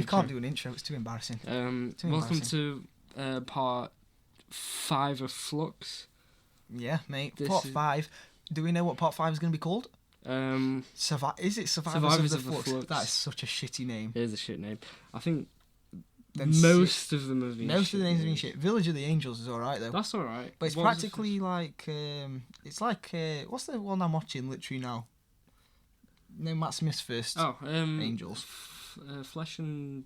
can't do an intro. It's too embarrassing. Welcome to part 5 of Flux. Yeah, mate. Part 5. Do we know what part 5 is going to be called? Is it Survivors of the Flux? That is such a shitty name. It is a shit name. I think most of them have been Most of the names have been shit. Village of the Angels is alright, though. That's alright. But it's practically like... it's like... what's the one I'm watching literally now? No, Matt Smith's first Angels. Flesh and...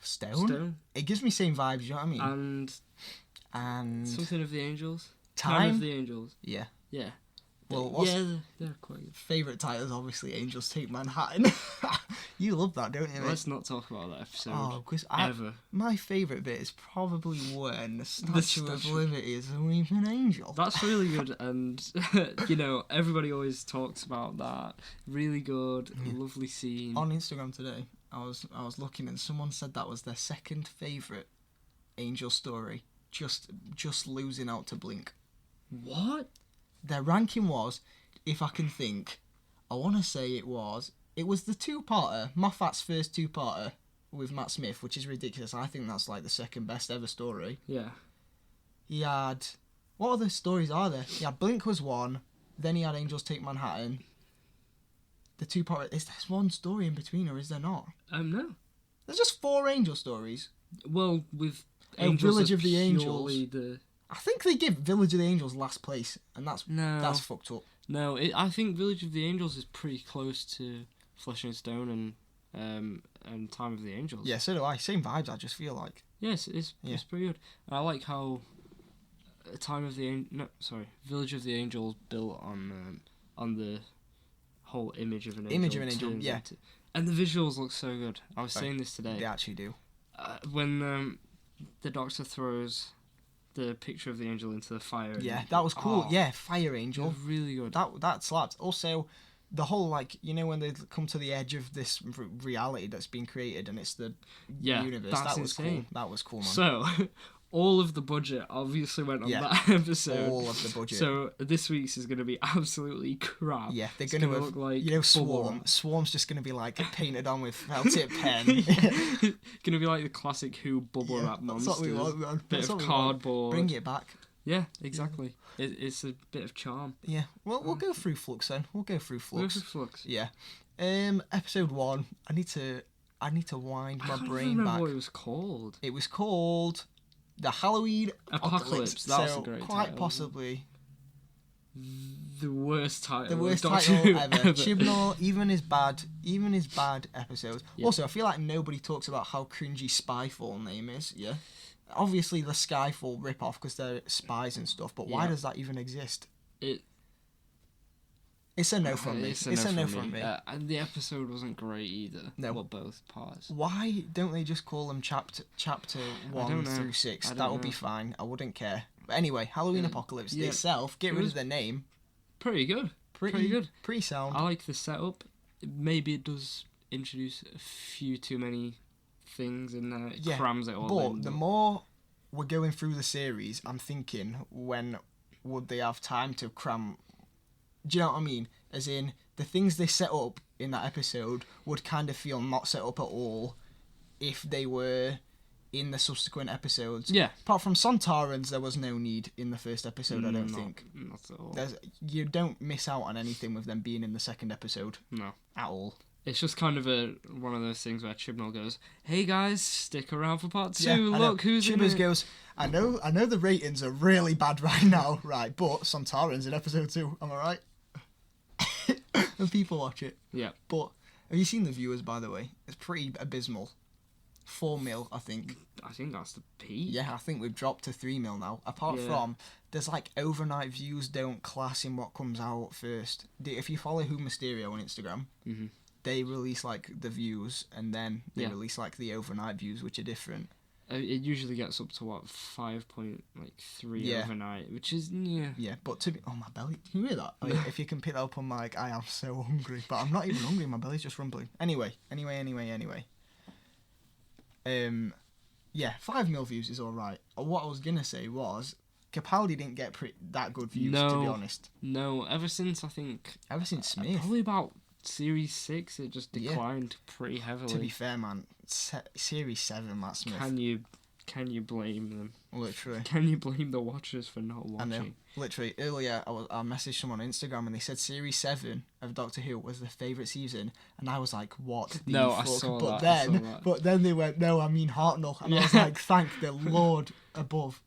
Stone? It gives me same vibes, you know what I mean? And... Something of the Angels? Time of the Angels. Yeah. Yeah. Well, they're quite good. Favourite titles, obviously, Angels Take Manhattan. You love that, don't you, mate? Let's not talk about that episode. Oh, because my favourite bit is probably when the Statue of Liberty is a weeping angel. That's really good, and, everybody always talks about that. Really good, lovely scene. On Instagram today, I was looking, and someone said that was their second favourite Angel story, just losing out to Blink. What? Their ranking was, if I can think, I want to say it was the two-parter, Moffat's first two-parter with Matt Smith, which is ridiculous. I think that's like the second best ever story. Yeah. He had... What other stories are there? He had Blink was one, then he had Angels Take Manhattan. The two-parter... Is there one story in between, or is there not? No. There's just 4 Angel stories. Well, with Angels Village of the Angels. The... I think they give Village of the Angels last place, and that's fucked up. No, I think Village of the Angels is pretty close to Flesh and Stone and Time of the Angels. Yeah, so do I. Same vibes, I just feel like. Yes, it's pretty good. And I like how Village of the Angels built on the whole image of an angel. Yeah. And the visuals look so good. I was saying this today. They actually do. When the Doctor throws the picture of the angel into the fire. Yeah, that was cool. Yeah, Fire Angel. Really good. That slapped. Also, the whole, when they come to the edge of this reality that's been created and it's the universe. That was insane. Cool. That was cool, man. So, all of the budget obviously went on that episode. All of the budget. So, this week's is going to be absolutely crap. Yeah, they're going to look like... Swarm. Swarm's just going to be, painted on with felt-tip pen. Going to be like the classic Who bubble wrap monsters. That's what we want, man. Bit of cardboard. Bring it back. Yeah, exactly. It's a bit of charm. Yeah. Well, we'll go through Flux then. We'll go through Flux. Yeah. Episode 1. I need to wind my brain back. I don't remember what it was called. It was called The Halloween Apocalypse. That was a great quite title. Possibly the worst title. The worst title ever. Chibnall, even his bad episodes. Yeah. Also, I feel like nobody talks about how cringy Spyfall name is. Yeah. Obviously, the Skyfall rip-off because they're spies and stuff, but why does that even exist? It's a no from me. It's a no from me. And the episode wasn't great either. No. Well, both parts. Why don't they just call them chapter 1 through 6? That would be fine. I wouldn't care. But anyway, Halloween Apocalypse itself, get rid of the name. Pretty good. Pretty good. Pretty sound. I like the setup. Maybe it does introduce a few too many things in there. It crams it all in. But the more we're going through the series, I'm thinking, when would they have time to cram... Do you know what I mean? As in, the things they set up in that episode would kind of feel not set up at all if they were in the subsequent episodes. Yeah. Apart from Sontarans, there was no need in the first episode, I don't think. Not at all. You don't miss out on anything with them being in the second episode. No. At all. It's just kind of one of those things where Chibnall goes, "Hey guys, stick around for part 2. Look who's in it." Goes, I know the ratings are really bad right now, right? But Sontarans in episode 2. Am I right? And people watch it. Yeah. But have you seen the viewers, by the way? It's pretty abysmal. 4 mil, I think. I think that's the peak. Yeah, I think we've dropped to 3 mil now. Apart from, there's overnight views don't class in what comes out first. If you follow Who Mysterio on Instagram, they release the views, and then they release the overnight views, which are different. It usually gets up to 5.3 overnight, which is Yeah, but my belly. Can you hear that? If you can pick that up on mic, I am so hungry, but I'm not even hungry. My belly's just rumbling. Anyway. 5 mil views is all right. What I was gonna say was Capaldi didn't get that good views, to be honest. No, ever since Smith, probably about Series 6, it just declined pretty heavily. To be fair, man, Series 7, Matt Smith. Can you blame them? Literally. Can you blame the watchers for not watching? I know. Literally, earlier I messaged someone on Instagram and they said Series 7 of Doctor Who was their favourite season, and I was like, what the fuck? I saw but that. But then they went, no, I mean Hartnell, and I was like, thank the Lord above,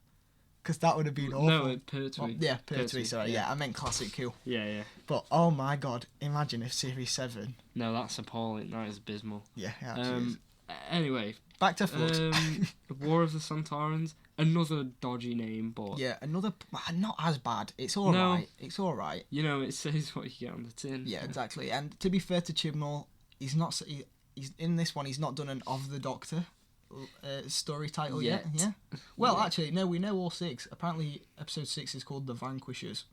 because that would have been awful. No, Pertwee. Yeah, Pertwee, sorry, yeah, I meant Classic Who. Yeah. But, oh my God, imagine if Series 7... No, that's appalling. That is abysmal. Yeah, it actually is. Anyway. Back to Flux. War of the Sontarans. Another dodgy name, but... Yeah, another... Not as bad. It's alright. No, it's alright. You know, it says what you get on the tin. Yeah, exactly. And to be fair to Chibnall, he's in this one, he's not done an Of the Doctor story title yet. Yeah? Well, actually, no, we know all 6. Apparently, episode 6 is called The Vanquishers.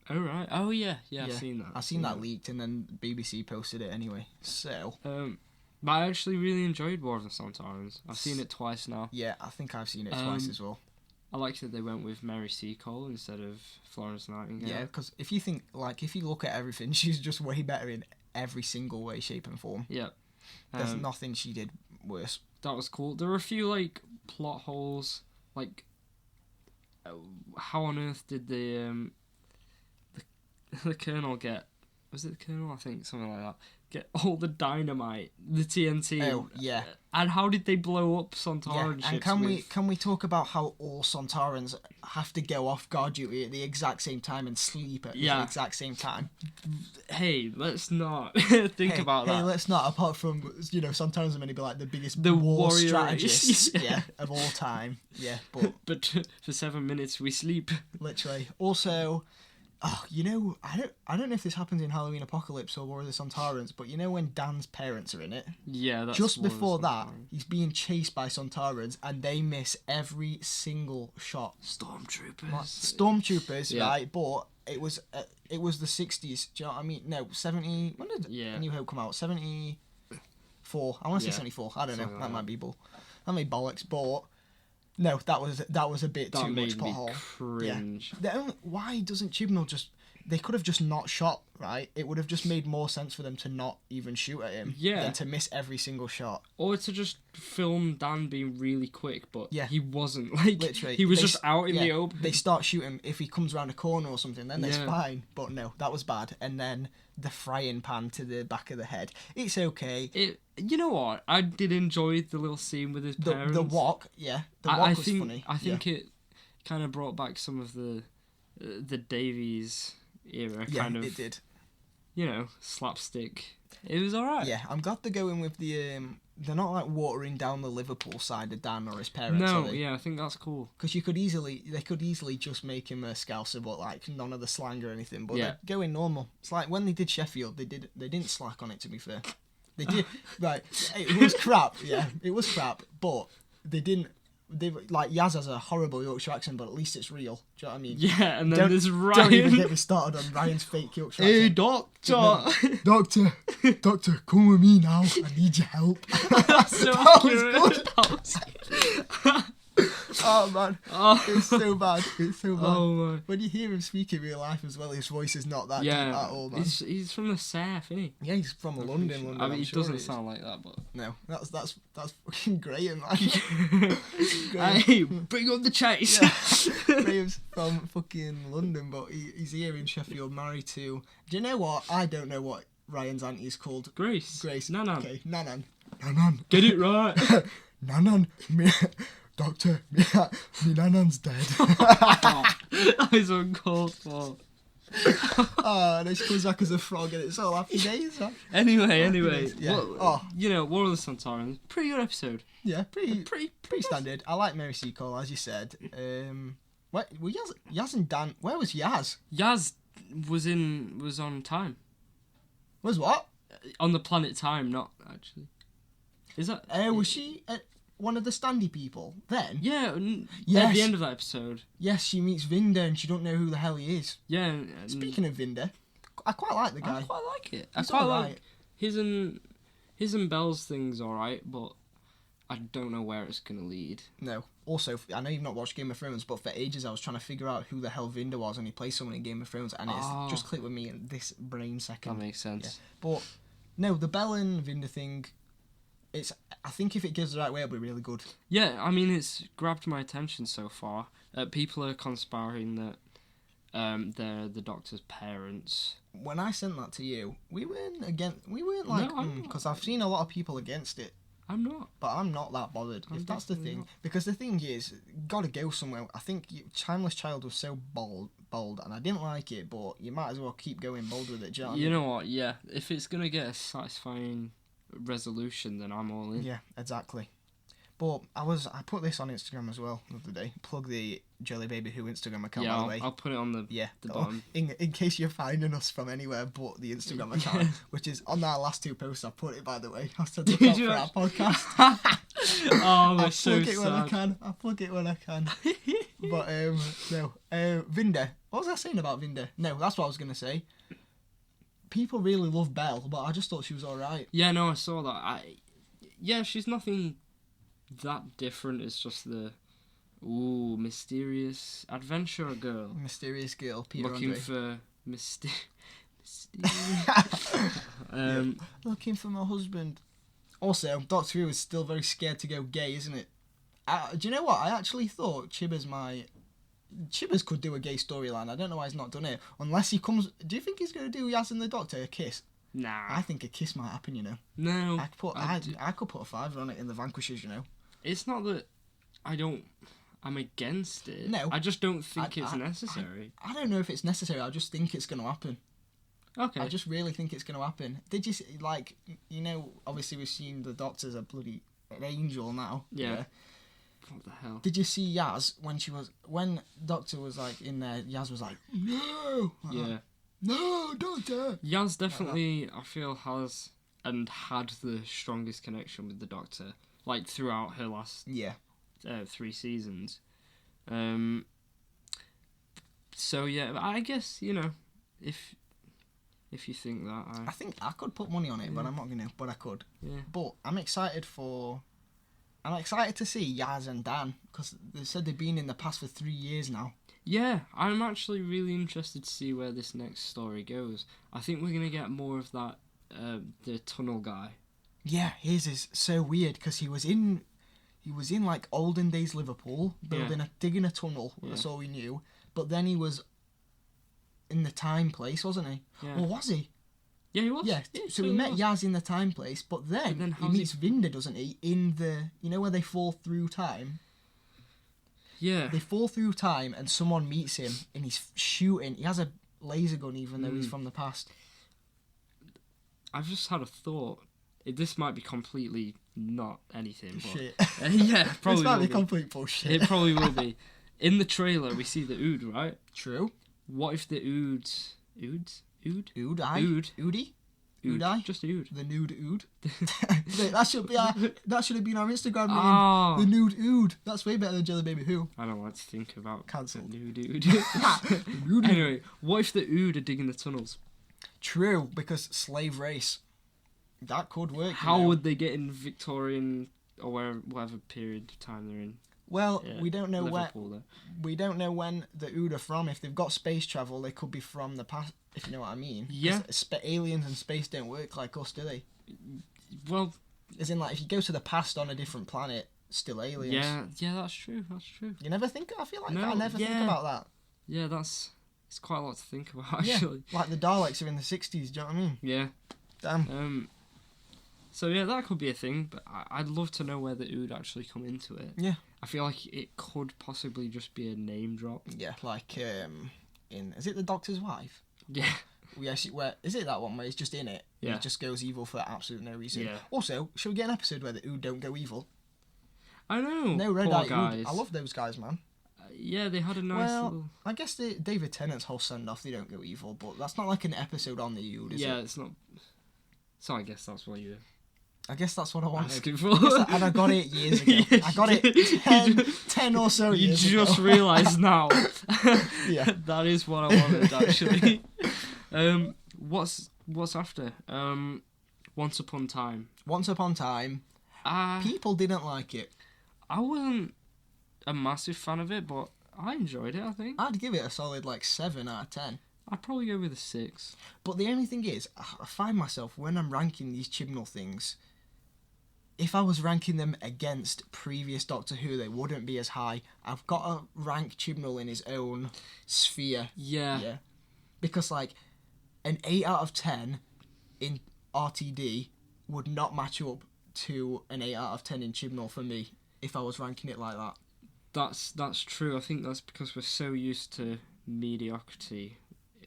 Oh, right. Oh, yeah. I've seen that. I've seen that leaked, and then BBC posted it anyway. So... But I actually really enjoyed War of the Sontarans. I've seen it twice now. Yeah, I think I've seen it twice as well. I like that they went with Mary Seacole instead of Florence Nightingale. Yeah, because if you look at everything, she's just way better in every single way, shape and form. Yeah. There's nothing she did worse. That was cool. There were a few, plot holes. How on earth did the Colonel get... Was it the Colonel? I think, something like that. Get all the dynamite, the TNT. Oh, yeah. And how did they blow up Sontaran ships? And can we talk about how all Sontarans have to go off guard duty at the exact same time and sleep at the exact same time? Hey, let's not think about that. Hey, let's not. Apart from, Sontarans are meant to be like the biggest war strategists of all time. Yeah, but for 7 minutes we sleep. Literally. Also... Oh, I don't know if this happens in Halloween Apocalypse or War of the Sontarans, but when Dan's parents are in it? Yeah, that's just before that, he's being chased by Sontarans and they miss every single shot. Stormtroopers, right? But it was the 60s. Do you know what I mean? No, 70. When did New Hope come out? 74. I want to say 74. I don't know. That might be bollocks, but. No, that was a bit too much pothole. Cringe. Yeah. Why doesn't Chibnall just... They could have just not shot, right? It would have just made more sense for them to not even shoot at him than to miss every single shot. Or to just film Dan being really quick, but he wasn't. Literally. He was just out in the open. They start shooting. If he comes around a corner or something, then that's fine. But no, that was bad. And then the frying pan to the back of the head. It's okay. You know what? I did enjoy the little scene with his parents. The walk, The walk was funny. I think it kind of brought back some of the Davies era kind of. Yeah, it did. Slapstick. It was alright. Yeah, I'm glad they're going with the... They're not watering down the Liverpool side of Dan or his parents. No, I think that's cool. Because they could easily just make him a Scouser, but none of the slang or anything. But they're going normal. It's like when they did Sheffield, they didn't slack on it. To be fair, they did. Right, it was crap. Yeah, it was crap. But they didn't. Yaz has a horrible Yorkshire accent, but at least it's real. Do you know what I mean? Yeah, and then there's Ryan. Don't even get me started on Ryan's fake Yorkshire accent. Hey, doctor! Doctor, come with me now. I need your help. That's so that was good. Oh, man. It's so bad. Oh, man. When you hear him speak in real life as well, his voice is not that deep at all, man. He's from the south, isn't he? Yeah, he's from London. I mean, he doesn't sound like that, but... No, that's fucking Graham, man. Hey, bring up the chase. Yeah. Graham's from fucking London, but he's here in Sheffield, married to... Do you know what? I don't know what Ryan's auntie is called. Grace. Nanan. Okay, Nanan. Get it right. Nanan. Doctor, me nanan's dead. That is uncalled for. And she comes back as a frog and it's all happy days. Huh? Anyway. Yeah. War of the Sontarans, pretty good episode. Yeah, pretty standard. I like Mary Seacole, as you said. What were Yaz and Dan? Where was Yaz? Yaz was on time. Was what? On the planet Time, not actually. Is that? Was she one of the standy people then? Yeah. At the end of that episode. Yes, she meets Vinda and she don't know who the hell he is. Yeah. Speaking of Vinda, I quite like the guy. I quite like it. I quite like his and Belle's thing's alright, but I don't know where it's gonna lead. No. Also, I know you've not watched Game of Thrones, but for ages I was trying to figure out who the hell Vinda was, and he plays someone in Game of Thrones, and it's just clicked with me in this brain second. That makes sense. Yeah. But no, the Belle and Vinda thing, I think if it goes the right way, it'll be really good. Yeah, I mean, it's grabbed my attention so far. People are conspiring that they're the Doctor's parents. When I sent that to you, we weren't like, because I've seen a lot of people against it. I'm not. But I'm not that bothered, if that's the thing. Not. Because the thing is, gotta go somewhere. I think Timeless Child was so bold, and I didn't like it, but you might as well keep going bold with it, do you know what I mean? You know what, yeah. If it's gonna get a satisfying resolution, then I'm all in. Yeah, exactly. But I put this on Instagram as well the other day. Plug the JellyBabyWho Instagram account, by the way. I'll put it on the bottom. In case you're finding us from anywhere but the Instagram account, which is on our last 2 posts. I put it, by the way. I said look out for our podcast. Oh, that's so sad. I plug it when I can. But no, Vinda. What was I saying about Vinda? No, that's what I was gonna say. People really love Belle, but I just thought she was alright. Yeah, no, I saw that. Yeah, she's nothing that different. It's just the mysterious adventure girl. Mysterious girl, Peter looking Andre. for mysterious. Looking for my husband. Also, Doctor Who is still very scared to go gay, isn't it? Do you know what? I actually thought Chibbers could do a gay storyline. I don't know why he's not done it. Unless he comes... Do you think he's going to do Yaz and the Doctor a kiss? Nah. I think a kiss might happen, you know. No. I could put a 5 on it in the Vanquishers, you know. It's not that I'm against it. No. I just don't think it's necessary. I don't know if it's necessary. I just think it's going to happen. Okay. I just really think it's going to happen. Did you see, like, you know, obviously we've seen the Doctor's an angel now. Yeah. What the hell? Did you see Yaz when Doctor was like in there? Yaz was like, no. Yeah. No, Doctor. Yaz definitely, I feel, has and had the strongest connection with the Doctor, like throughout her last 3 seasons. So yeah, I guess, you know, if you think that, I think I could put money on it, but I'm not gonna. But I could. Yeah. But I'm excited to see Yaz and Dan, because they said they've been in the past for 3 years now. Yeah, I'm actually really interested to see where this next story goes. I think we're gonna get more of that, the tunnel guy. Yeah, his is so weird because he was in like olden days Liverpool, digging a tunnel. Yeah. That's all we knew. But then he was in the time place, wasn't he? Yeah. Or was he? Yeah, he was. Yeah. So we met Yaz in the time place, but then he meets Vinda, doesn't he? In the, you know, where they fall through time. Yeah. They fall through time, and someone meets him, and he's shooting. He has a laser gun, even though he's from the past. I've just had a thought. This might be completely not anything, but shit. Yeah, probably. This might be complete bullshit. It probably will be. In the trailer, we see the Ood, right? True. What if the Ood? Oodie? Oodie? Just Ood. The nude Ood. that should have been our Instagram name. Oh. The nude Ood. That's way better than JellyBabyWho. I don't like to think about cancelled. Nude Ood. Anyway, what if the Ood are digging the tunnels? True, because slave race. That could work. How would they get in Victorian or whatever period of time they're in? Well, we don't know Liverpool, we don't know when the Ood are from. If they've got space travel, they could be from the past. If you know what I mean. Yeah. Aliens and space don't work like us, do they? Well, as in, like, if you go to the past on a different planet, still aliens. Yeah, that's true. That's true. You never think? I feel like I never think about that. Yeah, it's quite a lot to think about, actually. Yeah, like the Daleks are in the 60s. Do you know what I mean? Yeah. Damn. So yeah, that could be a thing, but I'd love to know where the Ood actually come into it. Yeah. I feel like it could possibly just be a name drop. Yeah, like is it The Doctor's Wife? Yeah. Where is it that one where he's just in it? Yeah. He just goes evil for absolute no reason. Yeah. Also, should we get an episode where the Ood don't go evil? I know. No red eye guys. Ood. I love those guys, man. Yeah, they had a nice little... I guess David Tennant's whole send-off, they don't go evil, but that's not like an episode on the Ood, is it? Yeah, it's not... So I guess that's what you're... I guess that's what I wanted. Asking for. And I got it years ago. Yeah, I got it 10 or so years ago. You just realised now. Yeah. That is what I wanted, actually. What's after? Once Upon Time. Once Upon Time. People didn't like it. I wasn't a massive fan of it, but I enjoyed it, I think. I'd give it a solid, 7 out of 10. I'd probably go with a 6. But the only thing is, I find myself, when I'm ranking these Chibnall things, if I was ranking them against previous Doctor Who, they wouldn't be as high. I've got to rank Chibnall in his own sphere. Yeah. Because, like, an 8 out of 10 in RTD would not match up to an 8 out of 10 in Chibnall for me if I was ranking it like that. That's true. I think that's because we're so used to mediocrity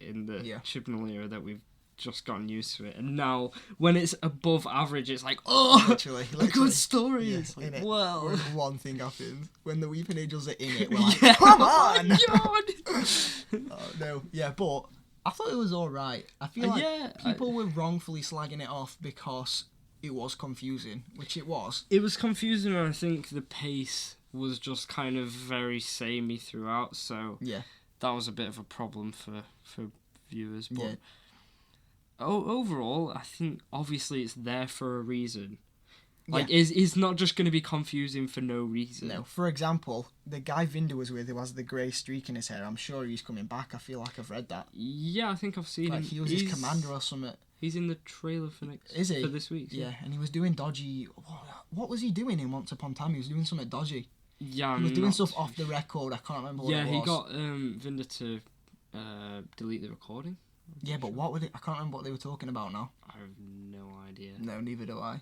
in the Chibnall era that we've just gotten used to it, and now when it's above average, it's like, oh, literally. A good story. Yeah, it's like, well, one thing happens when the Weeping Angels are in it. We're like, come on! Oh, no, yeah, but I thought it was all right. I feel like people were wrongfully slagging it off because it was confusing, which it was. It was confusing, and I think the pace was just kind of very samey throughout. So that was a bit of a problem for viewers, but. Overall, I think obviously it's there for a reason. Like, it's not just going to be confusing for no reason. No. For example, the guy Vinda was with who has the grey streak in his hair, I'm sure he's coming back. I feel like I've read that. Yeah, I think I've seen him. He was his commander or something. He's in the trailer for this week. Yeah, and he was doing dodgy... What was he doing in Once Upon a Time? He was doing something dodgy. Yeah, he was doing stuff off the record. I can't remember what it was. Yeah, he got Vinda to delete the recording. Yeah, but what would it? I can't remember what they were talking about now. I have no idea. No, neither do I.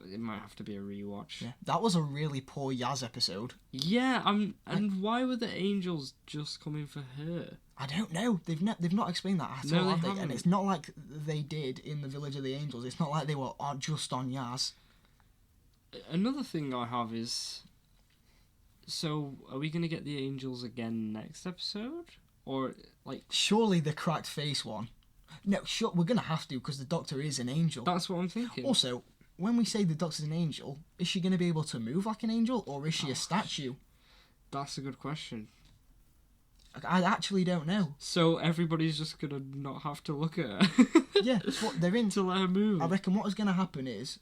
It might have to be a rewatch. Yeah, that was a really poor Yaz episode. Yeah, and why were the angels just coming for her? I don't know. They've not explained that at all, have they? And it's not like they did in the Village of the Angels. It's not like they were just on Yaz. Another thing I have is, so are we going to get the angels again next episode? Or, like... Surely the cracked face one. No, sure, we're going to have to, because the Doctor is an angel. That's what I'm thinking. Also, when we say the Doctor's an angel, is she going to be able to move like an angel, or is she a statue? That's a good question. I actually don't know. So everybody's just going to not have to look at her? Yeah, what they're in. To let her move. I reckon what is going to happen is,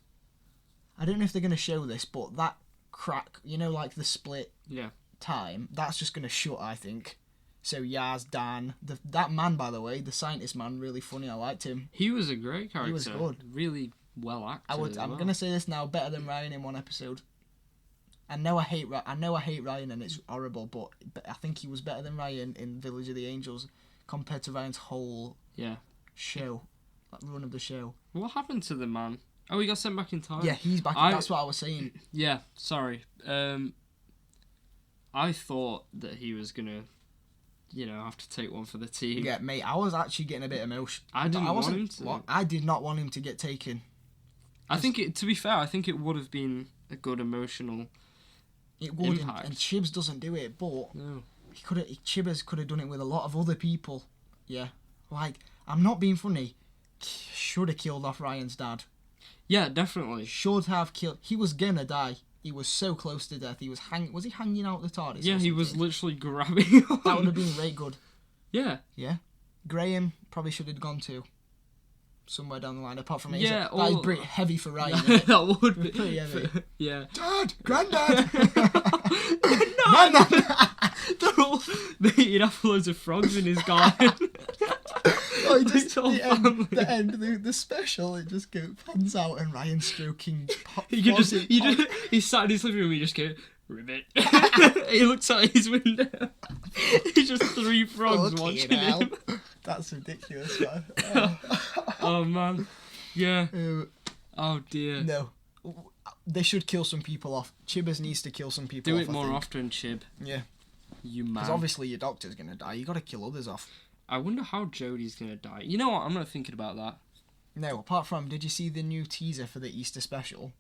I don't know if they're going to show this, but that crack, you know, like the split time, that's just going to shut, I think. So Yaz, Dan, that man, by the way, the scientist man, really funny. I liked him. He was a great character. He was good. Really well acted. I'm gonna say this now: better than Ryan in one episode. I know I hate Ryan, and it's horrible, but I think he was better than Ryan in Village of the Angels compared to Ryan's whole show, like run of the show. What happened to the man? Oh, he got sent back in time. Yeah, he's back. That's what I was saying. Yeah, sorry. I thought that he was gonna, have to take one for the team. Yeah, mate, I was actually getting a bit emotional. I didn't want him to. I did not want him to get taken. To be fair, I think it would have been a good emotional impact. And Chibs doesn't do it, but no. Chibbers could have done it with a lot of other people. Yeah, like, I'm not being funny. Should have killed off Ryan's dad. Yeah, definitely. Should have killed. He was gonna die. He was so close to death. He was Was he hanging out the TARDIS? Yeah, he was literally grabbing on. That would have been very good. Yeah. Yeah. Graham probably should have gone to somewhere down the line. Apart from that is pretty heavy for Ryan. That would be pretty heavy. Yeah. Dad, Granddad. No. He'd have loads of frogs in his garden. The end, the special, it just pans out and Ryan stroking. He sat in his living room. He just go ribbit. He looks out his window. He's just 3 frogs watching him. That's ridiculous, man. Oh man, yeah. Oh dear. No, they should kill some people off. Chibbers needs to kill some people. Do off, it more often, Chib. Yeah. You man. Because obviously your Doctor's gonna die. You got to kill others off. I wonder how Jodie's gonna die. You know what? I'm not thinking about that. No, apart from, did you see the new teaser for the Easter special?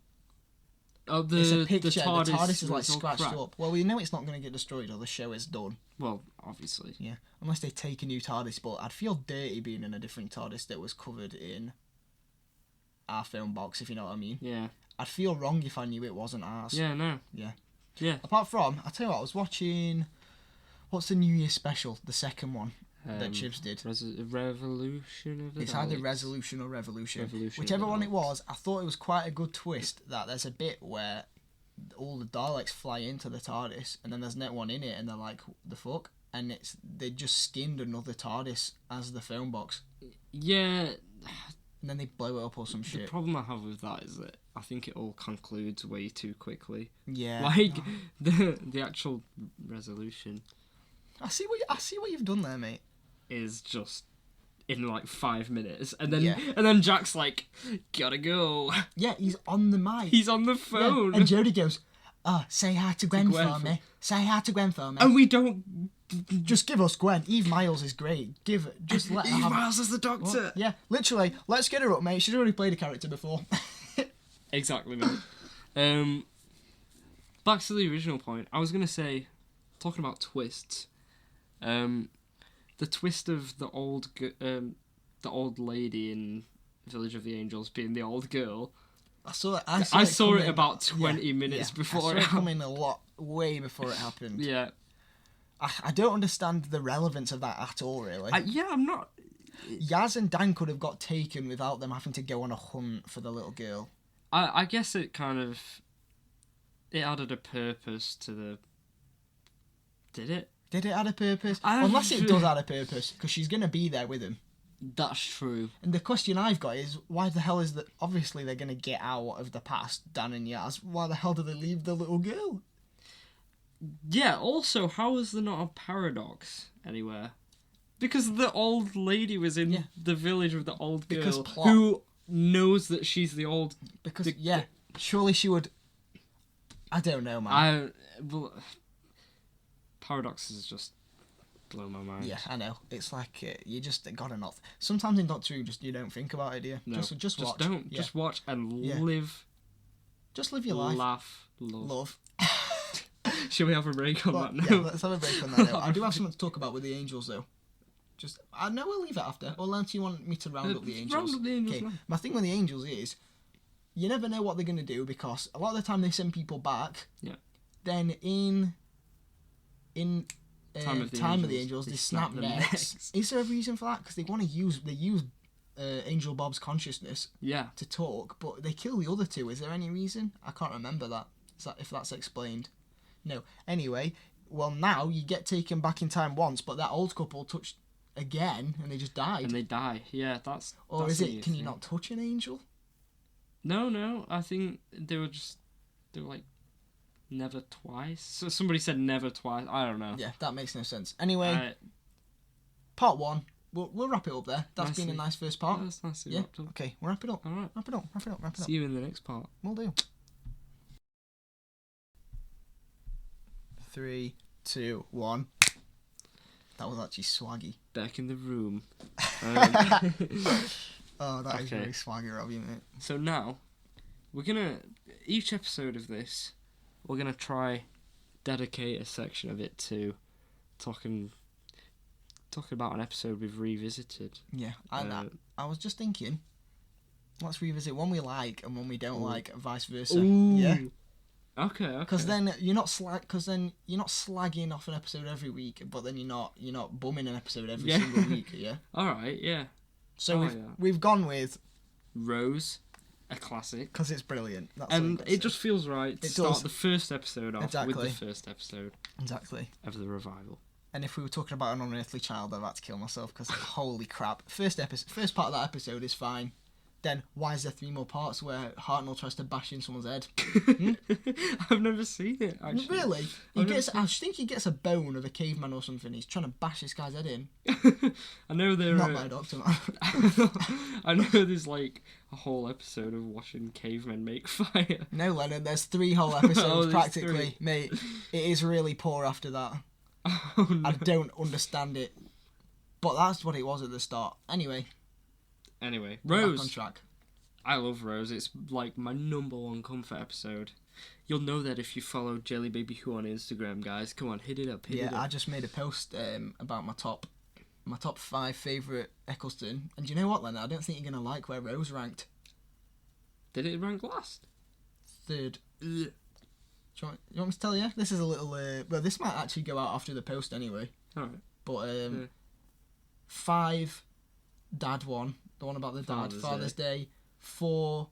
Oh, it's a picture. The TARDIS is like scratched up. Well, we know it's not going to get destroyed or the show is done. Well, obviously. Yeah, unless they take a new TARDIS, but I'd feel dirty being in a different TARDIS that was covered in our film box, if you know what I mean. Yeah. I'd feel wrong if I knew it wasn't ours. Yeah, no. Yeah. Yeah. Apart from, I'll tell you what, I was watching, what's the New Year special, the second one? That Chibs did. Revolution of the It's Daleks. either Resolution or Revolution. Whichever one it was, I thought it was quite a good twist that there's a bit where all the Daleks fly into the TARDIS and then there's not one in it and they're like, the fuck? And they just skinned another TARDIS as the phone box. Yeah. And then they blow it up or some shit. The problem I have with that is that I think it all concludes way too quickly. Yeah. Like the actual resolution. I see what you've done there, mate. Is just in like 5 minutes, and then Jack's like, gotta go. Yeah, he's on the mic. He's on the phone, and Jodie goes, say hi to Gwen for me. Say hi to Gwen for me. And we don't. Just give us Gwen. Eve Miles is great. Just let her Eve have... Miles is the Doctor. What? Yeah, literally. Let's get her up, mate. She's already played a character before. Exactly, mate. Back to the original point. I was gonna say, talking about twists. The twist of the old lady in Village of the Angels being the old girl. I saw it about 20 minutes before it happened. Way before it happened. Yeah. I don't understand the relevance of that at all, really. I'm not... Yaz and Dan could have got taken without them having to go on a hunt for the little girl. I guess it kind of... It added a purpose to the... Did it? Did it add a purpose? Unless it does add a purpose, because she's going to be there with him. That's true. And the question I've got is, why the hell is that... Obviously, they're going to get out of the past, Dan and Yaz. Why the hell do they leave the little girl? Yeah, also, how is there not a paradox anywhere? Because the old lady was in the village with the old girl who knows that she's the old... surely she would... I don't know, man. Paradoxes just blow my mind. Yeah, I know. It's like you just gotta not. Sometimes in Doctor Who, you don't think about it, do you? No, just watch. Don't. Yeah. Just watch and live. Just live your life. Laugh, love. Shall we have a break on that note? Yeah, let's have a break on that note. I do have something to talk about with the Angels, though. I know we'll leave it after. Or unless you want me to round up the Angels. Round up the Angels. Okay. My thing with the Angels is, you never know what they're gonna do because a lot of the time they send people back. Yeah. Then in Time of the Angels, they snap necks. Is there a reason for that? Because they want to use Angel Bob's consciousness to talk, but they kill the other two. Is there any reason? I can't remember that. If that's explained? No. Anyway, well now you get taken back in time once, but that old couple touched again and they just died. And they die. Yeah, that's. Or is it? Can you not touch an angel? No. I think they were like. Never twice. So somebody said never twice. I don't know. Yeah, that makes no sense. Anyway, part 1. We'll wrap it up there. That's been a nice first part. That's nicely wrapped up. Okay, we'll wrap it up. All right. Wrap it up. See you in the next part. We'll do. 3, 2, 1. That was actually swaggy. Back in the room. Oh, that is very swaggy of you, mate. So now, we're gonna... Each episode of this... We're going to try dedicate a section of it to talking about an episode we've revisited. Yeah, I was just thinking, let's revisit one we like and one we don't like, vice versa. Ooh. Yeah. Okay. Because then you're not slagging off an episode every week, but then you're not bumming an episode every single week. Yeah. All right. Yeah. So we've gone with Rose. A classic. Because it's brilliant. And it just feels right to start the first episode off with the first episode. Exactly. Of the revival. And if we were talking about an unearthly child, I'd have to kill myself because holy crap. First part of that episode is fine. Then why is there 3 more parts where Hartnell tries to bash in someone's head? I've never seen it, actually. Really? I think he gets a bone of a caveman or something. He's trying to bash this guy's head in. I know there Not my doctor, man. I know there's like a whole episode of watching cavemen make fire. No, Leonard, there's 3 whole episodes practically. 3. Mate, it is really poor after that. Oh, no. I don't understand it. But that's what it was at the start. Anyway, Rose. Back on track. I love Rose. It's like my number 1 comfort episode. You'll know that if you follow JellyBabyWho on Instagram, guys. Come on, hit it up. I just made a post about my top 5 favourite Eccleston. And do you know what, Leonard? I don't think you're going to like where Rose ranked. Did it rank last? 3rd. Do you want me to tell you? This is a little... well, this might actually go out after the post anyway. Alright. But 5, Dad 1. The one about the dad. Father's Day. 4,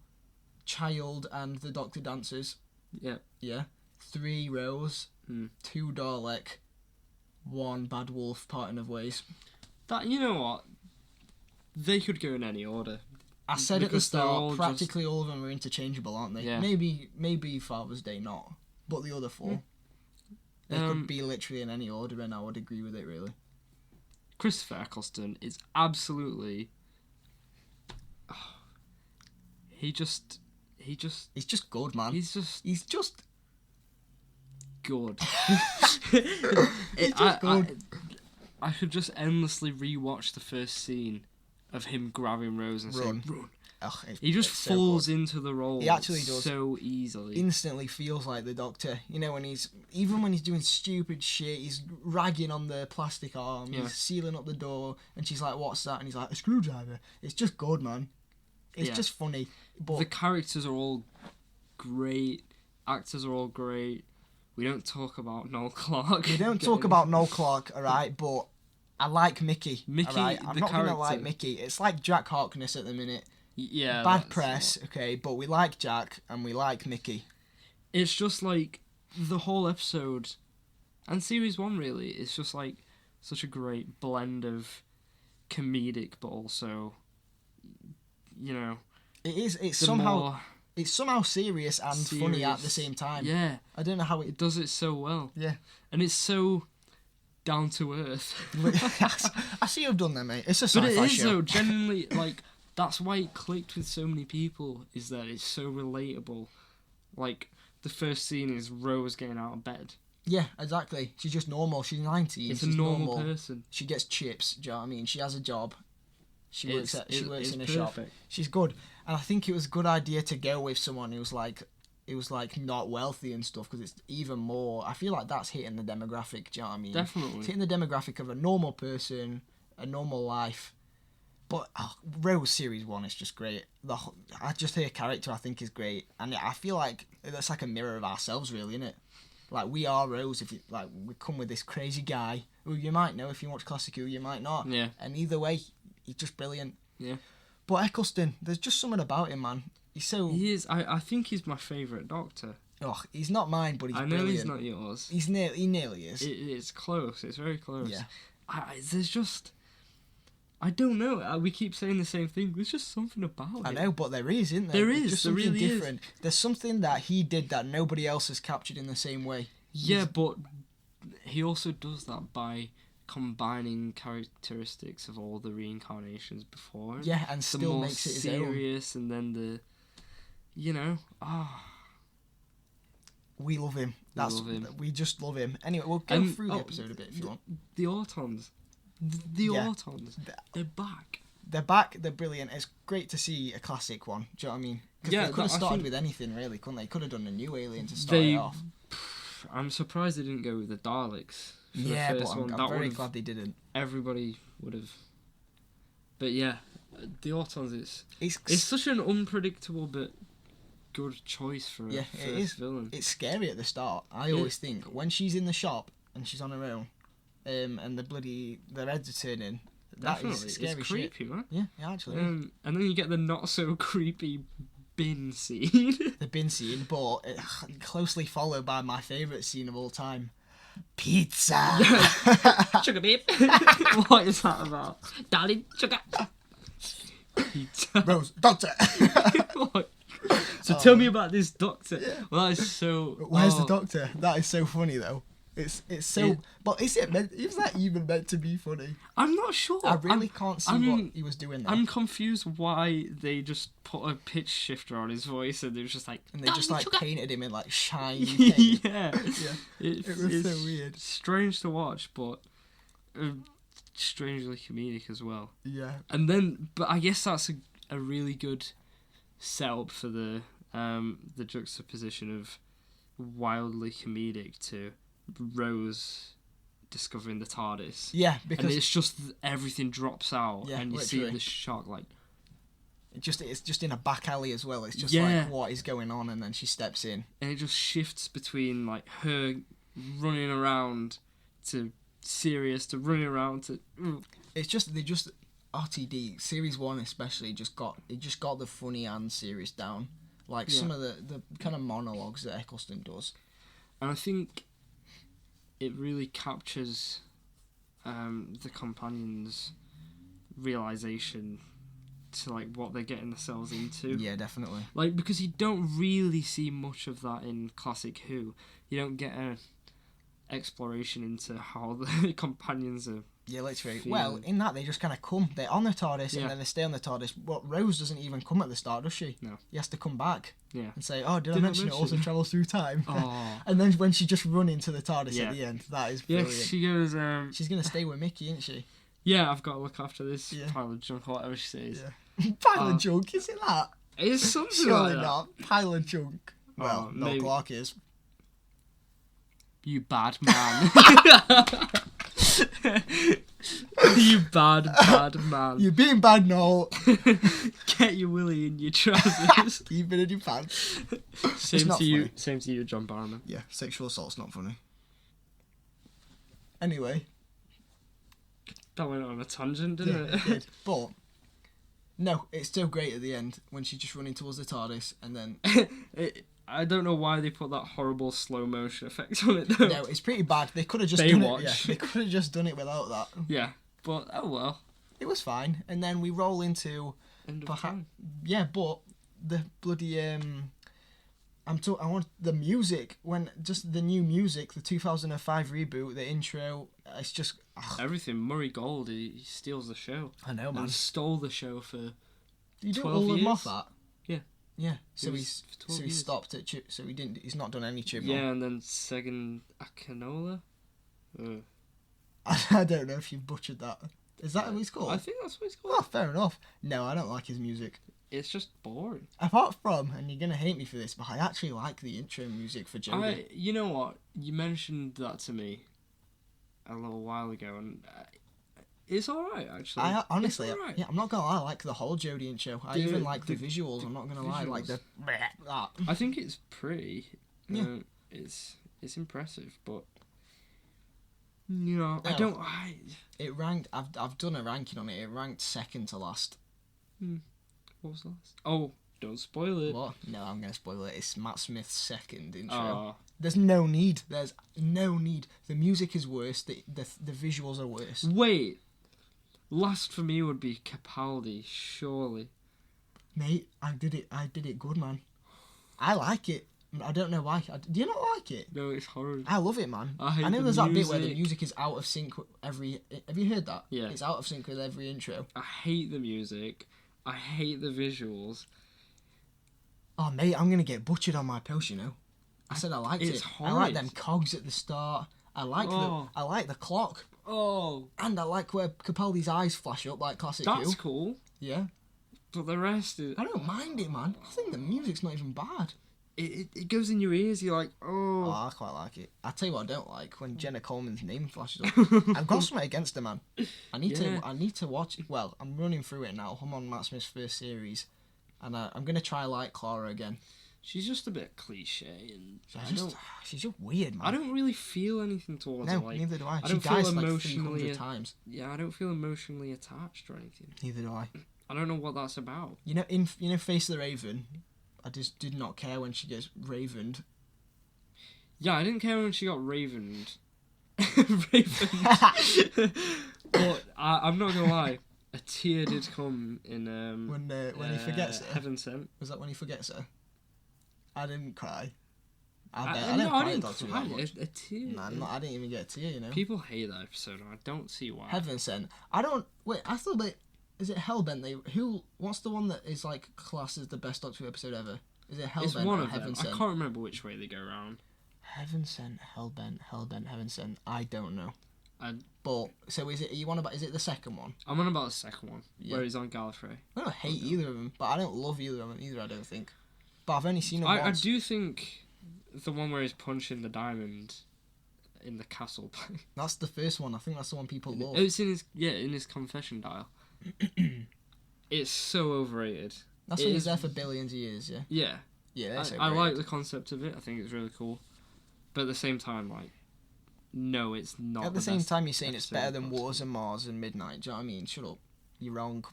Child and the Doctor Dancers. Yeah. Yeah. 3, Rose. 2, Dalek. 1, Bad Wolf, Parting of Ways. That, you know what? They could go in any order. I said at the start, practically all of them are interchangeable, aren't they? Yeah. Maybe Father's Day not, but the other four, they could be literally in any order, and I would agree with it, really. Christopher Eccleston is absolutely... He's just good, man. He's just good. I could just endlessly rewatch the first scene of him grabbing Rose and saying, "Run." Ugh, he just falls into the role. He actually does so easily. Instantly feels like the Doctor. You know, when he's doing stupid shit, he's ragging on the plastic arm, he's sealing up the door, and she's like, "What's that?" And he's like, "A screwdriver." It's just good, man. It's just funny. But the characters are all great. Actors are all great. We don't talk about Noel Clarke. We don't talk about Noel Clarke, alright, but I like Mickey. Alright? I'm not going to like Mickey. It's like Jack Harkness at the minute. Yeah. Bad press, okay, but we like Jack and we like Mickey. It's just like the whole episode, and series 1 really, it's just like such a great blend of comedic, but also, you know... It's somehow serious and funny at the same time. Yeah. I don't know how it does it so well. Yeah. And it's so down to earth. I see you've done that, mate. It's a sci-fi show. But it is, though, genuinely, like, that's why it clicked with so many people, is that it's so relatable. Like, the first scene is Rose getting out of bed. Yeah, exactly. She's just normal. She's 19. She's a normal person. She gets chips, do you know what I mean? She has a job. She works in a perfect. shop. She's good. And I think it was a good idea to go with someone who was not wealthy and stuff, because it's even more... I feel like that's hitting the demographic, do you know what I mean? Definitely. It's hitting the demographic of a normal person, a normal life. But Rose Series 1 is just great. Just her character, I think, is great. And I feel like that's like a mirror of ourselves, really, isn't it? Like, we are Rose. We come with this crazy guy who you might know if you watch Classic Who, you might not. Yeah. And either way, he's just brilliant. Yeah. But Eccleston, there's just something about him, man. He's so... He is. I think he's my favourite Doctor. Oh, he's not mine, but he's brilliant. I know he's not yours. He nearly is. It's close. It's very close. Yeah. There's just... I don't know. We keep saying the same thing. There's just something about it. I know, but there is, isn't there? There is. Just there something really different. is. There's something that he did that nobody else has captured in the same way. Yeah, but he also does that by combining characteristics of all the reincarnations before. Yeah, and still makes it his own. Serious, and then the, we love him. We just love him. Anyway, we'll go through the episode a bit if you want. The Autons. The Autons. They're back. They're back. They're brilliant. It's great to see a classic one. Do you know what I mean? Because they could have started with anything, really, couldn't they? Could have done a new alien to start it off. I'm surprised they didn't go with the Daleks. Yeah, but I'm very glad they didn't. Everybody would have. But yeah, the Autons, it's such an unpredictable but good choice for a first villain. It's scary at the start. I always think when she's in the shop and she's on her own, and their heads are turning. Definitely, that is scary. It's creepy, man. Yeah, actually. And then you get the not so creepy bin scene. The bin scene, but closely followed by my favourite scene of all time. Pizza! Sugar babe. What is that about? Darling, sugar. Pizza. Rose, Doctor! So tell me about this Doctor. Well, that is so... Where's the Doctor? That is so funny, though. It's so... But is that even meant to be funny? I'm not sure. I really can't see what he was doing there. I'm confused why they just put a pitch shifter on his voice and they was just like... And they just painted him in shiny paint. Yeah. It was so weird. Strange to watch, but strangely comedic as well. Yeah. And then... But I guess that's a really good setup for the juxtaposition of wildly comedic to Rose discovering the TARDIS. Yeah, because... And it's just everything drops out and you literally. see the shock, It's just in a back alley as well. It's just what is going on, and then she steps in. And it just shifts between her running around to serious to running around to... It's just... RTD, Series 1 especially, just got the funny and serious down. Some of the kind of monologues that Eccleston does. And I think it really captures the companions' realisation to like what they're getting themselves into. Yeah, definitely. Like, because you don't really see much of that in classic Who. You don't get a exploration into how the companions are. Yeah, literally. feeling. Well, in that they just kind of come. They're on the TARDIS and then they stay on the TARDIS. But Rose doesn't even come at the start, does she? No. He has to come back. Yeah. And say, "Oh, did I mention it also travels through time?" Oh. And then when she just run into the TARDIS at the end, that is brilliant. Yeah, she goes. She's gonna stay with Mickey, isn't she? Yeah, I've got to look after this pile of junk or whatever she says. Yeah. Pile of junk, is it that? It's something Surely like not. Pile of junk. Well, no, maybe. Clark is. You bad man. You bad man. You're being bad, Noel. Get your willy in your trousers. Keep it in your pants. Same to you, John Barrowman. Yeah, sexual assault's not funny. Anyway. That went on a tangent, didn't it? It did. But, no, it's still great at the end when she's just running towards the TARDIS and then... I don't know why they put that horrible slow motion effect on it, though. No, it's pretty bad. They could have just done it. Yeah, they could have just done it without that. Yeah, but oh well. It was fine. And then we roll into... End of time. Yeah, but the bloody... I want the music, when just the new music, the 2005 reboot, the intro, it's just... Everything. Murray Gold, he steals the show. I know, man. And stole the show for you 12 all years. Them off that? Yeah. Yeah. So he years. stopped at so he didn't. He's not done any Chibnall. Yeah, and then Segan Akinola. I don't know if you've butchered that. Is that what he's called? I think that's what he's called. Oh, fair enough. No, I don't like his music. It's just boring. Apart from, and you're gonna hate me for this, but I actually like the intro music for Jodie. You know what? You mentioned that to me a little while ago, and it's alright, actually. Honestly, right. yeah, I'm not gonna lie, I like the whole Jodie intro. I even like the visuals, I'm not gonna lie, like the... that. I think it's pretty. Yeah. It's impressive, but... You know, I don't... It ranked... I've done a ranking on it. It ranked second to last. What was last? Oh, don't spoil it. What? No, I'm gonna spoil it. It's Matt Smith's second intro. Oh. There's no need. There's no need. The music is worse. The visuals are worse. Wait. Last for me would be Capaldi, surely. Mate, I did it good, man. I like it. I don't know why. Do you not like it? No, it's horrible. I love it, man. I know there's that bit where the music is out of sync with every... Have you heard that? Yeah. It's out of sync with every intro. I hate the music. I hate the visuals. Oh, mate, I'm going to get butchered on my post, you know. I said I liked it. Horrid. I like them cogs at the start. I like the clock. Oh. And I like where Capaldi's eyes flash up like classic Who. That's cool. Yeah. But the rest is... I don't mind it, man. I think the music's not even bad. It goes in your ears, you're like, oh. Oh, I quite like it. I'll tell you what I don't like, when Jenna Coleman's name flashes up. I've got something against her, man. I need to watch it. Well, I'm running through it now. I'm on Matt Smith's first series. And I'm going to try like Clara again. She's just a bit cliche, and she's just weird, man. I don't really feel anything towards her. Like, neither do I. I She don't dies feel like emotionally 300 times. Yeah, I don't feel emotionally attached or anything. Neither do I. I don't know what that's about. You know, in Face of the Raven, I just did not care when she gets ravened. Yeah, I didn't care when she got ravened. But I'm not gonna lie, a tear did come in when he forgets her. Heaven Sent. Was that when he forgets her? I didn't cry. I didn't cry. A tear. Nah, I didn't even get a tear, you know. People hate that episode, and I don't see why. Heaven Sent. I thought that... Is it Hellbent? What's the one that is like classed as the best Doctor Who episode ever? Is it Hellbent it's one or of Heaven them. Sent? I can't remember which way they go around. Heaven Sent, Hellbent, Heaven Sent. I don't know. But so is it the second one? I'm on about the second one, where he's on Gallifrey. I don't hate either of them, but I don't love either of them either. I don't think. But I've only seen them once. I do think the one where he's punching the diamond in the castle. That's the first one. I think that's the one people love. It's in his confession dial. It's so overrated. That's when he's there for billions of years, yeah? Yeah. Yeah, I like the concept of it. I think it's really cool. But at the same time, like, no, it's not. At the same time, you're saying it's better than Wars and Mars and Midnight. Do you know what I mean? Shut up. You're wrong.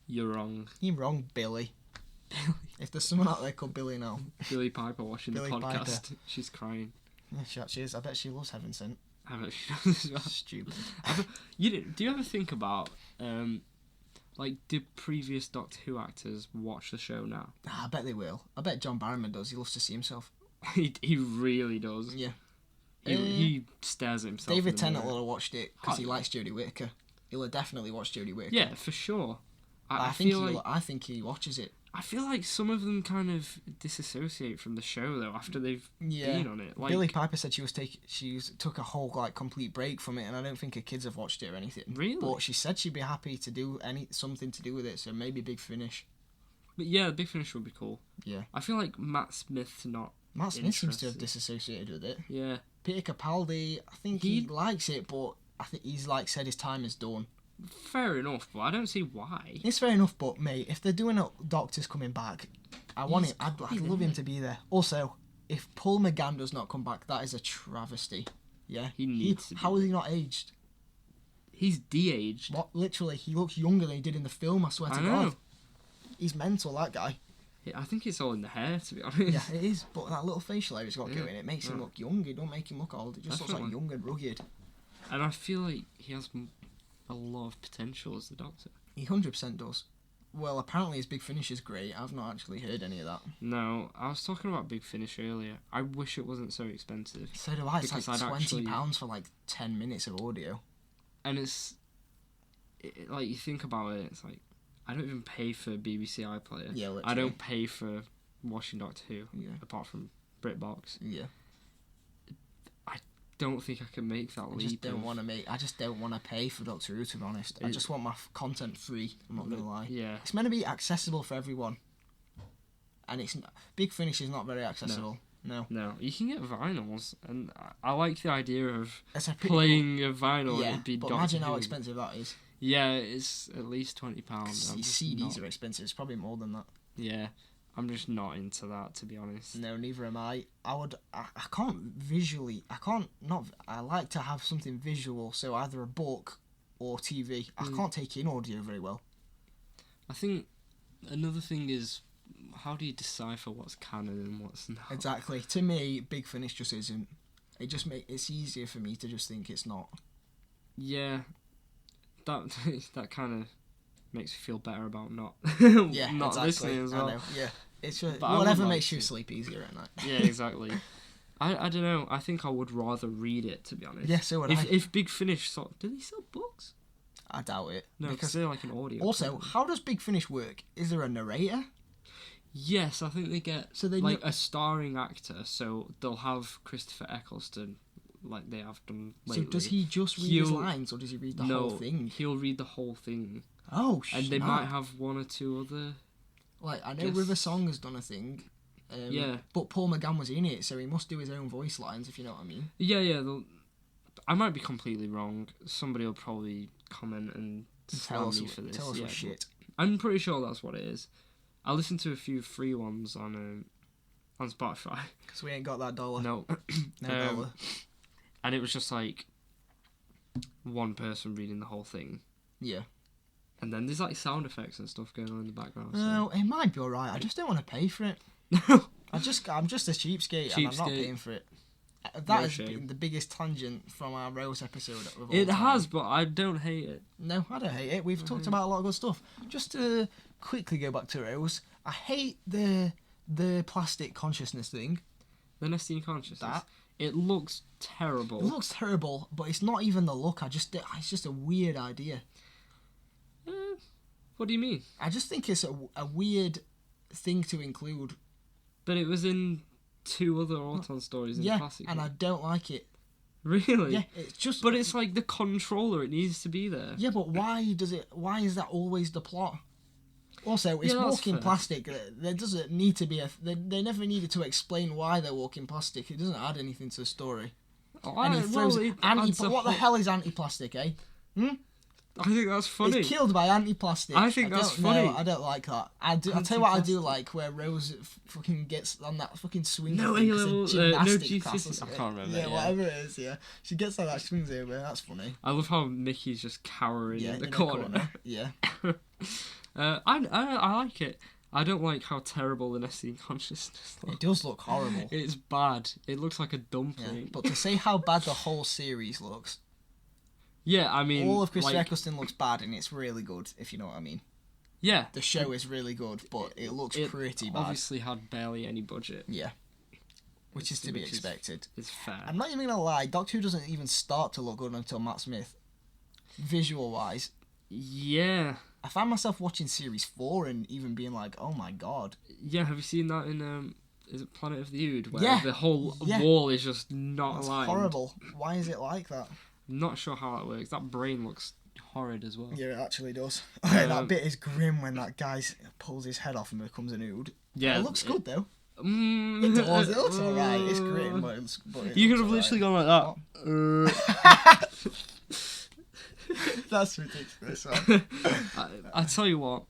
You're wrong. You're wrong, Billy. If there's someone out there called Billy now. Billy Piper watching the podcast. Piper. She's crying. Yeah, she is. I bet she loves Heaven Sent. I bet she does as well. Stupid. Do you ever think about Like, did previous Doctor Who actors watch the show now? I bet they will. I bet John Barrowman does. He loves to see himself. He really does. Yeah. He stares at himself. David Tennant will have watched it because he likes Jodie Whittaker. He'll have definitely watched Jodie Whittaker. Yeah, for sure. I think he watches it. I feel like some of them kind of disassociate from the show though after they've been on it. Like, Billie Piper said she took a whole complete break from it, and I don't think her kids have watched it or anything. Really? But she said she'd be happy to do something to do with it, so maybe Big Finish. But yeah, Big Finish would be cool. Yeah. I feel like Matt Smith's not. Matt Smith seems to have disassociated with it. Yeah. Peter Capaldi, I think he likes it, but I think he's said his time is done. Fair enough, but I don't see why. It's fair enough, but mate, if they're doing Doctor's coming back, I'd love him to be there. Also, if Paul McGann does not come back, that is a travesty. Yeah, he needs to. How is he not aged? He's de-aged. What? Literally, he looks younger than he did in the film. I swear to God. He's mental, that guy. I think it's all in the hair, to be honest. Yeah, it is. But that little facial hair he's got going, it makes him look young. It don't make him look old. It just looks like young and rugged. And I feel like he has a lot of potential as the Doctor. He 100% does. Well, apparently his Big Finish is great. I've not actually heard any of that. No, I was talking about Big Finish earlier. I wish it wasn't so expensive. So do I. It's like £20 for 10 minutes of audio. And like, you think about it, it's like, I don't even pay for BBC iPlayer. Yeah, literally. I don't pay for watching Doctor Who, apart from BritBox. Yeah. I don't think I can make that leap. I just don't want to pay for Doctor Who, to be honest. I just want my content free, I'm not going to lie. Yeah. It's meant to be accessible for everyone. And Big Finish is not very accessible. No. You can get vinyls, and I like the idea of playing a vinyl. Yeah, it'd be but Doctor imagine Who. how expensive that is. Yeah, it's at least £20. CDs are expensive. It's probably more than that. Yeah, I'm just not into that, to be honest. No, neither am I. I like to have something visual, so either a book or TV. I can't take in audio very well. I think another thing is, how do you decipher what's canon and what's not? Exactly. To me, Big Finish just isn't. It's easier for me to just think it's not. Yeah. That kind of makes me feel better about not listening as well. I know. Yeah, it's whatever makes you sleep easier at night. Yeah, exactly. I don't know. I think I would rather read it, to be honest. Yeah, so would I. If Big Finish do they sell books? I doubt it. No, because they're like an audio. Also, how does Big Finish work? Is there a narrator? Yes, I think they get a starring actor. So they'll have Christopher Eccleston. Like they have done lately. So does he just read his lines, or does he read the whole thing? No, he'll read the whole thing. Oh, and they might have one or two other. Like, I know River Song has done a thing. Yeah. But Paul McGann was in it, so he must do his own voice lines, if you know what I mean. Yeah. I might be completely wrong. Somebody will probably comment and tell me for this. Tell us shit. I'm pretty sure that's what it is. I listened to a few free ones on Spotify. Because we ain't got that dollar. No. No dollar. And it was just like one person reading the whole thing. Yeah. And then there's like sound effects and stuff going on in the background. No, it might be alright. I just don't want to pay for it. I'm just a cheapskate and I'm not paying for it. That has been the biggest tangent from our Rose episode of all time. It has, but I don't hate it. No, I don't hate it. We've talked about a lot of good stuff. Just to quickly go back to Rose, I hate the plastic consciousness thing. The Nestine consciousness? It looks terrible. It looks terrible, but it's not even the look. It's just a weird idea. What do you mean? I just think it's a weird thing to include. But it was in 2 other Auton stories in plastic. Yeah, and I don't like it. Really? Yeah, it's just. But it's like the controller. It needs to be there. Yeah, but why is that always the plot? Also, it's walking plastic. There doesn't need to be they never needed to explain why they're walking plastic. It doesn't add anything to the story. And he throws what the hell is anti-plastic, eh? I think that's funny. He's killed by anti-plastic. I think that's funny. No, I don't like that. I'll tell you what I do like, where Rose fucking gets on that fucking swing. No gymnastic class. I can't remember. Yeah, whatever it is. Yeah, she gets on that swings over. That's funny. I love how Mickey's just cowering in the corner. Yeah. I like it. I don't like how terrible the Nestine consciousness looks. It does look horrible. It's bad. It looks like a dumpling. Yeah, but to say how bad the whole series looks. Yeah, I mean... All of Chris Eccleston looks bad, and it's really good, if you know what I mean. Yeah. The show is really good, but it looks pretty bad. Obviously had barely any budget. Yeah. Which is to be expected. It's fair. I'm not even going to lie, Doctor Who doesn't even start to look good until Matt Smith. Visual-wise. Yeah. I found myself watching Series 4 and even being like, oh my god. Yeah, have you seen that in... is it Planet of the Ood? Where the whole wall is just not aligned. It's horrible. Why is it like that? I'm not sure how that works. That brain looks horrid as well. Yeah, it actually does. That bit is grim when that guy pulls his head off and becomes an Ood. Yeah, it looks good though. It does. It looks alright. It's grim, but you could have literally gone like that. That's ridiculous. I tell you what,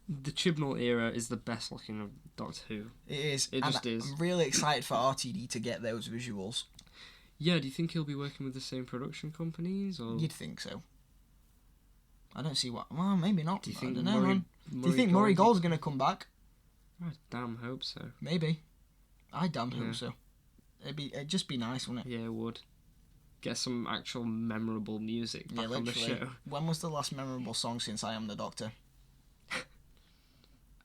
the Chibnall era is the best looking of Doctor Who. It is. It just is. I'm really excited for RTD to get those visuals. Yeah, do you think he'll be working with the same production companies? Or? You'd think so. I don't see what. Well, maybe not. Do you think Murray Gold's going to come back? I damn hope so. Maybe. I damn hope so. It'd just be nice, wouldn't it? Yeah, it would. Get some actual memorable music back on the show. When was the last memorable song since I Am the Doctor?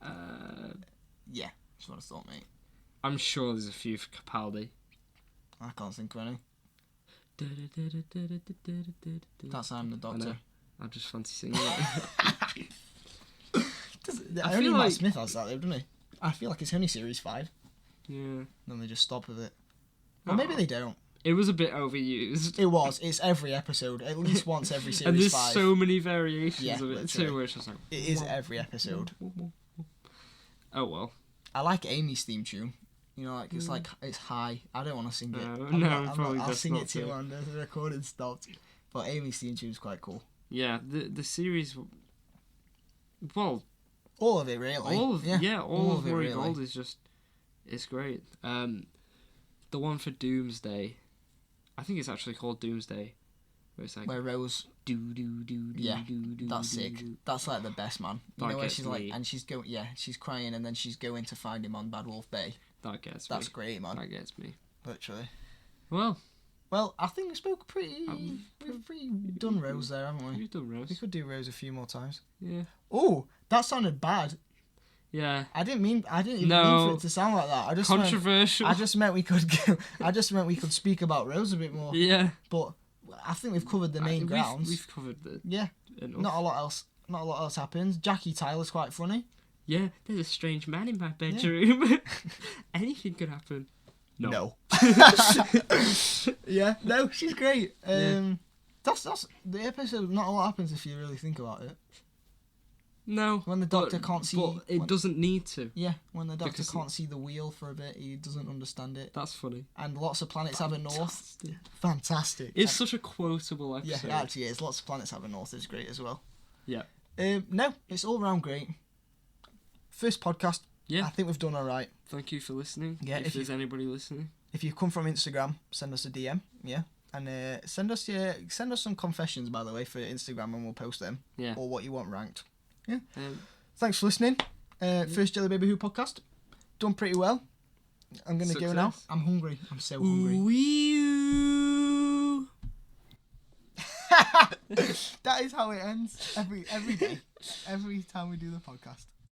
Yeah, that's what I thought, mate. I'm sure there's a few for Capaldi. I can't think of any. That's I Am the Doctor. I just fancy singing it. I feel like Matt Smith has that though, doesn't he? I feel like it's only Series 5. Yeah. Then they just stop with it. Well, maybe they don't. It was a bit overused. It was. It's every episode. At least once every Series 5. And there's so many variations of it too, where it's just like... It is every episode. Oh, well. I like Amy's theme tune. You know, like it's high. I don't want to sing it. I'll sing it to you when the recording stopped. But Amy's theme tune is quite cool. Yeah, the series... Well... All of it, really. All of Murray Gold is just... It's great. The one for Doomsday... I think it's actually called Doomsday. Where it's like... Where Rose... That's sick. That's like the best, man. You know where she's like... And she's going... Yeah, she's crying and then she's going to find him on Bad Wolf Bay. That's great, man. That gets me. Literally. Well, I think we spoke pretty... We've pretty done Rose there, haven't we? We've done Rose. We could do Rose a few more times. Yeah. Oh, that sounded bad. Yeah. I didn't even mean for it to sound like that. I just controversial. I just meant we could speak about Rose a bit more. Yeah. But I think we've covered the main grounds. We've covered enough. Not a lot else happens. Jackie Tyler's quite funny. Yeah, there's a strange man in my bedroom. Yeah. Anything could happen. No. Yeah, no, she's great. That's the episode. Not a lot happens if you really think about it. No. When the Doctor can't see... But it doesn't need to. Yeah, when the Doctor can't see the wheel for a bit, he doesn't understand it. That's funny. And lots of planets have a north. Fantastic. It's such a quotable episode. Yeah, it actually is. Lots of planets have a north is great as well. Yeah. No, it's all round great. First podcast. Yeah. I think we've done all right. Thank you for listening. Yeah, if there's anybody listening. If you come from Instagram, send us a DM. Yeah. And send us some confessions, by the way, for Instagram, and we'll post them. Yeah. Or what you want ranked. Yeah. Thanks for listening. First JellyBabyWho podcast. Done pretty well. I'm going to go now. I'm hungry. I'm so hungry. That is how it ends every day. Every time we do the podcast.